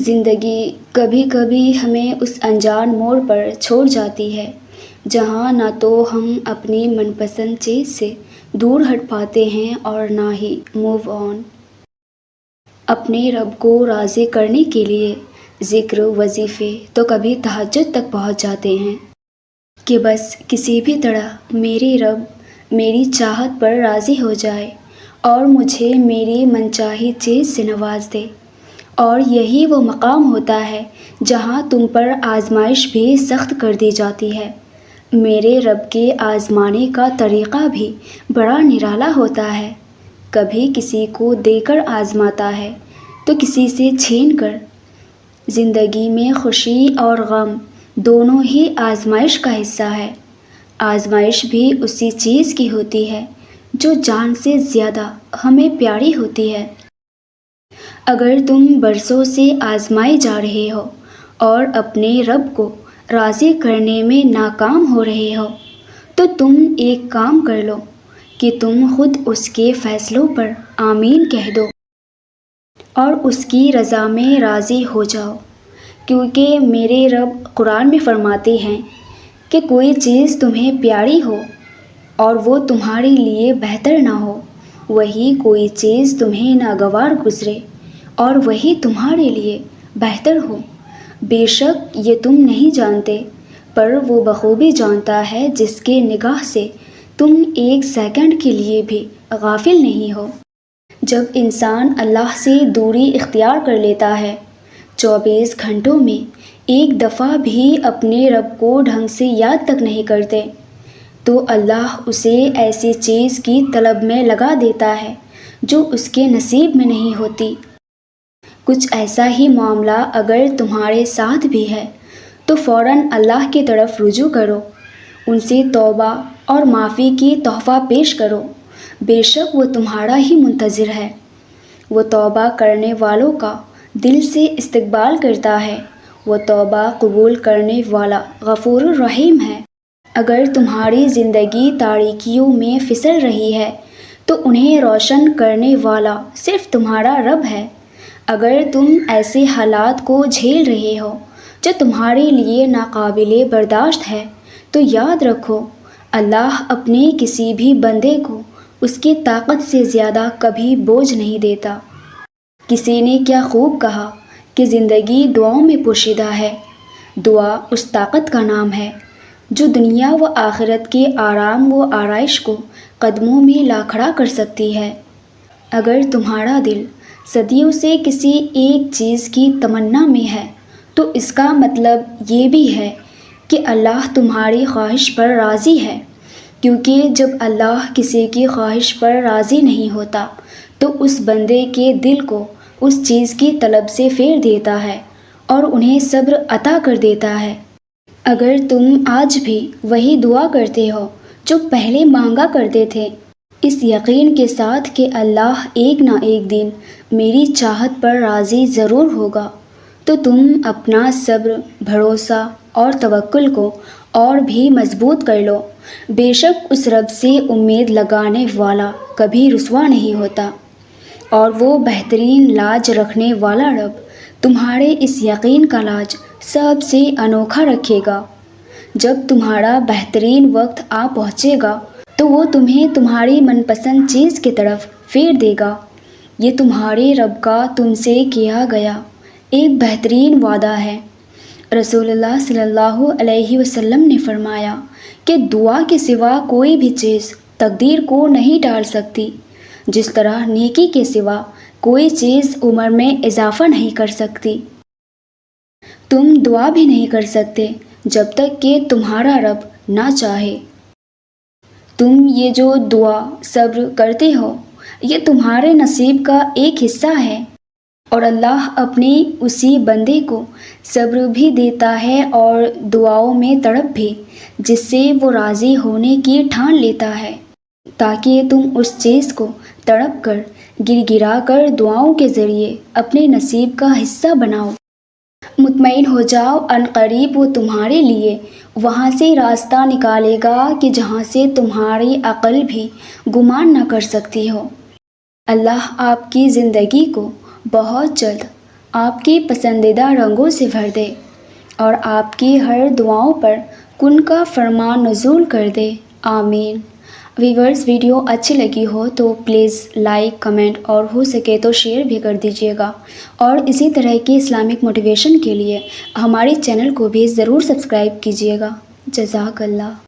زندگی کبھی کبھی ہمیں اس انجان موڑ پر چھوڑ جاتی ہے جہاں نہ تو ہم اپنی من پسند چیز سے دور ہٹ پاتے ہیں اور نہ ہی موو آن۔ اپنے رب کو راضی کرنے کے لیے ذکر وظیفے تو کبھی تہجد تک پہنچ جاتے ہیں کہ بس کسی بھی طرح میرے رب میری چاہت پر راضی ہو جائے اور مجھے میری منچاہی چیز سے نواز دے۔ اور یہی وہ مقام ہوتا ہے جہاں تم پر آزمائش بھی سخت کر دی جاتی ہے۔ میرے رب کے آزمانے کا طریقہ بھی بڑا نرالا ہوتا ہے، کبھی کسی کو دے کر آزماتا ہے تو کسی سے چھین کر۔ زندگی میں خوشی اور غم دونوں ہی آزمائش کا حصہ ہے۔ آزمائش بھی اسی چیز کی ہوتی ہے جو جان سے زیادہ ہمیں پیاری ہوتی ہے۔ اگر تم برسوں سے آزمائے جا رہے ہو اور اپنے رب کو راضی کرنے میں ناکام ہو رہے ہو تو تم ایک کام کر لو کہ تم خود اس کے فیصلوں پر آمین کہہ دو اور اس کی رضا میں راضی ہو جاؤ، کیونکہ میرے رب قرآن میں فرماتے ہیں کہ کوئی چیز تمہیں پیاری ہو اور وہ تمہارے لیے بہتر نہ ہو، وہی کوئی چیز تمہیں ناگوار گزرے اور وہی تمہارے لیے بہتر ہو۔ بے شک یہ تم نہیں جانتے، پر وہ بخوبی جانتا ہے جس کے نگاہ سے تم ایک سیکنڈ کے لیے بھی غافل نہیں ہو۔ جب انسان اللہ سے دوری اختیار کر لیتا ہے، 24 گھنٹوں میں ایک دفعہ بھی اپنے رب کو ڈھنگ سے یاد تک نہیں کرتے، تو اللہ اسے ایسی چیز کی طلب میں لگا دیتا ہے جو اس کے نصیب میں نہیں ہوتی۔ کچھ ایسا ہی معاملہ اگر تمہارے ساتھ بھی ہے تو فوراً اللہ کی طرف رجوع کرو، ان سے توبہ اور معافی کی تحفہ پیش کرو، بے شک وہ تمہارا ہی منتظر ہے۔ وہ توبہ کرنے والوں کا دل سے استقبال کرتا ہے، وہ توبہ قبول کرنے والا غفور الرحیم ہے۔ اگر تمہاری زندگی تاریکیوں میں پھسل رہی ہے تو انہیں روشن کرنے والا صرف تمہارا رب ہے۔ اگر تم ایسے حالات کو جھیل رہے ہو جو تمہارے لیے ناقابل برداشت ہے تو یاد رکھو، اللہ اپنے کسی بھی بندے کو اس کی طاقت سے زیادہ کبھی بوجھ نہیں دیتا۔ کسی نے کیا خوب کہا کہ زندگی دعاؤں میں پوشیدہ ہے۔ دعا اس طاقت کا نام ہے جو دنیا و آخرت کے آرام و آرائش کو قدموں میں لا کھڑا کر سکتی ہے۔ اگر تمہارا دل صدیوں سے کسی ایک چیز کی تمنا میں ہے تو اس کا مطلب یہ بھی ہے کہ اللہ تمہاری خواہش پر راضی ہے، کیونکہ جب اللہ کسی کی خواہش پر راضی نہیں ہوتا تو اس بندے کے دل کو اس چیز کی طلب سے پھیر دیتا ہے اور انہیں صبر عطا کر دیتا ہے۔ اگر تم آج بھی وہی دعا کرتے ہو جو پہلے مانگا کرتے تھے، اس یقین کے ساتھ کہ اللہ ایک نہ ایک دن میری چاہت پر راضی ضرور ہوگا، تو تم اپنا صبر، بھروسہ اور توکل کو اور بھی مضبوط کر لو۔ بے شک اس رب سے امید لگانے والا کبھی رسوا نہیں ہوتا، اور وہ بہترین لاج رکھنے والا رب تمہارے اس یقین کا لاج سب سے انوکھا رکھے گا۔ جب تمہارا بہترین وقت آ پہنچے گا تو وہ تمہیں تمہاری من پسند چیز کی طرف پھیر دے گا۔ یہ تمہارے رب کا تم سے کیا گیا ایک بہترین وعدہ ہے۔ رسول اللہ صلی اللہ علیہ وسلم نے فرمایا کہ دعا کے سوا کوئی بھی چیز تقدیر کو نہیں ٹال سکتی، جس طرح نیکی کے سوا کوئی چیز عمر میں اضافہ نہیں کر سکتی۔ تم دعا بھی نہیں کر سکتے جب تک کہ تمہارا رب نہ چاہے۔ تم یہ جو دعا صبر کرتے ہو، یہ تمہارے نصیب کا ایک حصہ ہے، اور اللہ اپنے اسی بندے کو صبر بھی دیتا ہے اور دعاؤں میں تڑپ بھی، جس سے وہ راضی ہونے کی ٹھان لیتا ہے، تاکہ تم اس چیز کو تڑپ کر گر گرا کر دعاؤں کے ذریعے اپنے نصیب کا حصہ بناؤ۔ مطمئن ہو جاؤ، ان قریب وہ تمہارے لیے وہاں سے راستہ نکالے گا کہ جہاں سے تمہاری عقل بھی گمان نہ کر سکتی ہو۔ اللہ آپ کی زندگی کو بہت جلد آپ کی پسندیدہ رنگوں سے بھر دے اور آپ کی ہر دعاؤں پر کن کا فرمان نزول کر دے، آمین۔ ویورز، ویڈیو اچھی لگی ہو تو پلیز لائک، کمنٹ اور ہو سکے تو شیئر بھی کر دیجیے گا، اور اسی طرح کی اسلامک موٹیویشن کے لیے ہمارے چینل کو بھی ضرور سبسکرائب کیجیے گا۔ جزاک اللہ۔